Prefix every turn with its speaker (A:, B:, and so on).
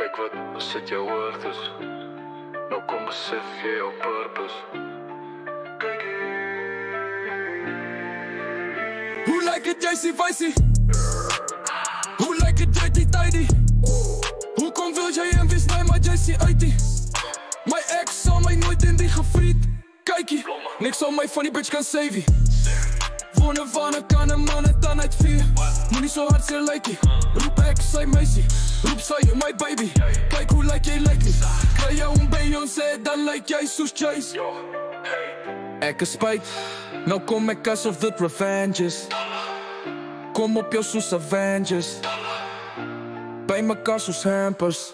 A: Kijk wat zit jouw woord is. Nou kom besef jy jou purpose. Kijk
B: Hoe lyk het jy sê wysie? Hoe lyk het jy die tidy? Hoekom wil jy en wees my maar jy sê uitie? My ex sal my nooit in die gefriet. Kykie, niks sal my van die bitch kan save. Wonderwane kan een man het dan uitvier. Moenie so hard sê lykie. Roep ek sy meisie. Roep sy my baby. Kyk hoe lyk jy lyk nie. Kry jou een Beyoncé, dan lyk jy soos Chase. Ek is spyt, nou kom ek asof dit revenge is. Kom op jou soos Avengers. By mekaar soos hampers.